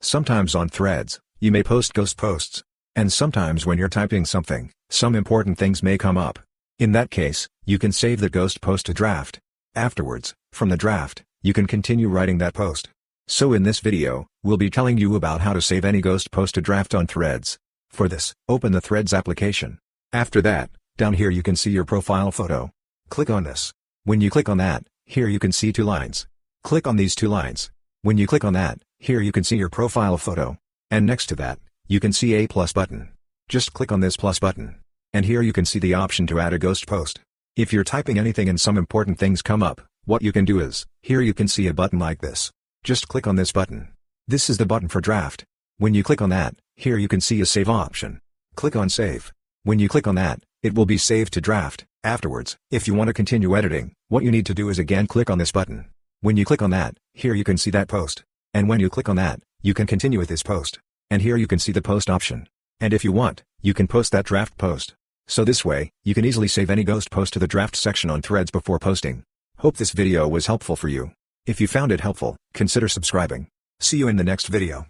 Sometimes on Threads, you may post ghost posts. And sometimes when you're typing something, some important things may come up. In that case, you can save the ghost post to draft. Afterwards, from the draft, you can continue writing that post. So in this video, we'll be telling you about how to save any ghost post to draft on Threads. For this, open the Threads application. After that, down here you can see your profile photo. Click on this. When you click on that, here you can see 2 lines. Click on these 2 lines. When you click on that, here you can see your profile photo. And next to that, you can see a plus button. Just click on this plus button. And here you can see the option to add a ghost post. If you're typing anything and some important things come up, what you can do is, here you can see a button like this. Just click on this button. This is the button for draft. When you click on that, here you can see a save option. Click on save. When you click on that, it will be saved to draft. Afterwards, if you want to continue editing, what you need to do is again click on this button. When you click on that, here you can see that post. And when you click on that, you can continue with this post. And here you can see the post option. And if you want, you can post that draft post. So this way, you can easily save any ghost post to the draft section on Threads before posting. Hope this video was helpful for you. If you found it helpful, consider subscribing. See you in the next video.